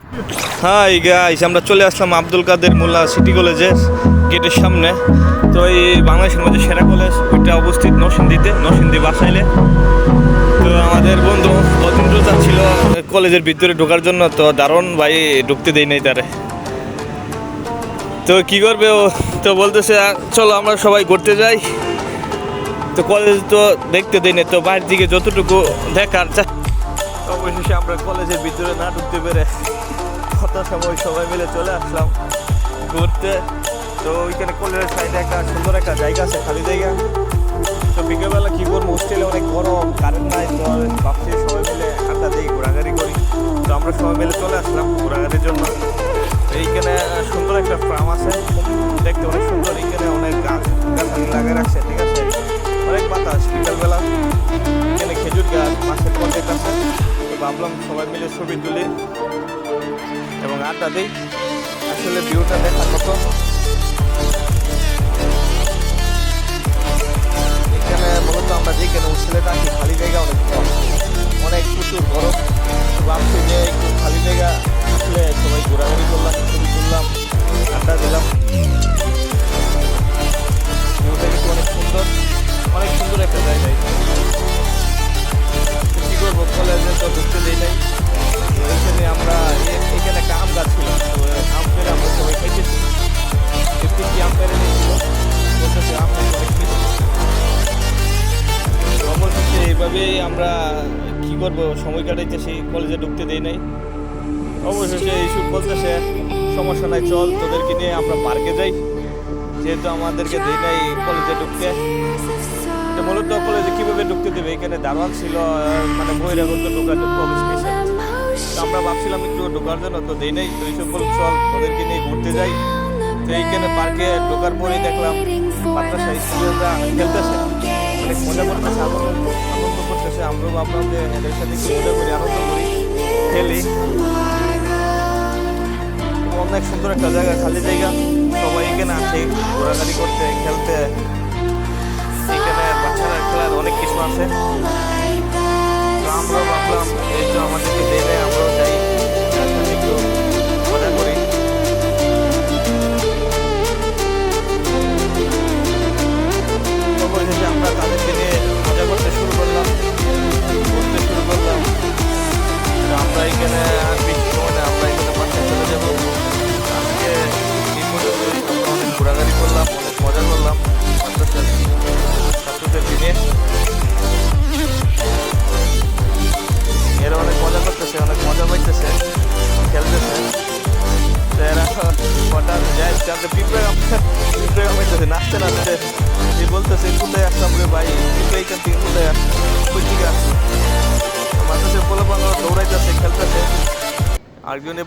Hi guys, আমরা চলে আসলাম আব্দুল কাদের মোল্লা city কলেজের গেটের সামনে। তো এই বাংলাদেশের মধ্যে সেরা কলেজ ওইটা অবস্থিত নরসিংদী বাসাইলে। তো আমাদের বন্ধু অতীন্দ্র ছিল কলেজের ভিতরে ঢোকার জন্য, তো দারুণ ভাই ঢুকতে দেই নাই তারে। তো কি করবে ও, তো বলতেছে চলো আমরা সবাই ঘুরতে যাই। তো কলেজ তো দেখতে দেই না, তো বাইরের দিকে যতটুকু দেখার অবশেষে আমরা কলেজের ভিতরে না ঢুকতে পেরে কত সময় সবাই মিলে চলে আসলাম ঘুরতে। তো ওইখানে কলেজের সাইডে একটা সুন্দর একটা জায়গা আছে, খালি জায়গা। তো বিকেলবেলা কী করবো, হোস্টেলে অনেক গরম, কারেন্ট নাই। তো ভাবছি সবাই মিলে আড্ডা দিই, ঘোরাঘুরি করি। তো আমরা সবাই মিলে চলে আসলাম ঘোরাঘুরির জন্য। এইখানে সুন্দর একটা ফার্ম আছে, দেখতে অনেক সুন্দর। এইখানে অনেক গাছালি লাগিয়ে রাখছে, ঠিক আছে। অনেক বাতাস বিকালবেলা, এখানে খেজুর গাছ, মাছের প্রজেক্ট আছে। তো ভাবলাম সবাই মিলে ছবি তুলি এবং আড্ডা দিই। আসলে ভিউটা দেখার মতো। এখানে মূলত আমরা যেখানে হোস্টেলে থাকি খালি জায়গা অনেক কম, অনেক প্রচুর গরম। ভাবছি যে একটু খালি জায়গা আসলে সবাই ঘোরাঘুরি করলাম, ছবি তুললাম, আড্ডা দিলাম। ভিউটা কিন্তু অনেক সুন্দর, অনেক সুন্দর একটা জায়গা। কী করবো, কলেজে তো ঢুকতে দেই নাই। এখানে আমরা এখানে একটা আম গাছ ছিল, আম পেরে আমরা সবাই খাইতেছি। একটু কি আম পেরে নিয়েছিল, বলতেছে আম অনেক মিষ্টি। অবশেষে এইভাবেই আমরা কি করবো সময় কাটাইতেছি, কলেজে ঢুকতে দেই নাই। অবশেষে এইসব বলতেছে সমস্যা নাই, চল তোদেরকে নিয়ে আমরা পার্কে যাই, যেহেতু আমাদেরকে দেই নাই কলেজে ঢুকতে। তো মূলত কলেজে কীভাবে ঢুকতে দেবে, এখানে দারোয়ান ছিল, মানে বহিরাগত ঢোকার প্রবেশ নিষেধ। আমরা ভাবছিলাম একটু ঢোকার জন্য, তো দেই নাই। তো এইসব বল চল তোদেরকে নিয়ে ঘুরতে যাই। তো এইখানে পার্কে ঢোকার পরেই দেখলাম মাদ্রাসা স্টুডেন্টরা খেলতেছে, অনেক মজা করতেছে, আনন্দ করতেছে। আমরাও ভাবলাম যে এদের সাথে একটু মজা করি, আনন্দ করি, খেলি। অনেক সুন্দর একটা জায়গা, খালি জায়গা, সবাই এখানে আসে ঘোরাঘুরি করতে, খেলতে। এখানে বাচ্চারা খেলার অনেক কিছু আছে। তো আমরাও ভাবলাম এই তো আমাদেরকে দেয়, আমরাও যাই, একটু মজা করি। অবশেষে আমরা তাদেরকে নিয়ে মজা করতে শুরু করলাম, ঘুরতে শুরু করলাম। তো আমরা এখানে আর বেশি সময় না, আমরা এখানে বাসায় চলে যাবো। আজকে এই পর্যন্ত আমরা অনেক ঘোরাঘুরি করলাম, অনেক মজা করলাম ছাত্রদেরকে নিয়ে। এরা অনেক মজা করতেছে, অনেক মজা পাইতেছে, খেলতেছে। এরা হঠাৎ যায় পিঁপড়ে কামাইতেছে, নাচতে নাচতে বলতেছে কোথায় আসলাম রে ভাই, পিঁপড়ে এইখান থেকে কোথায় আসলাম, ওই দিকে আসলাম। মাথাতে পোলা বাংলা দৌড়াইতেছে, খেলতেছে। আরেকজনে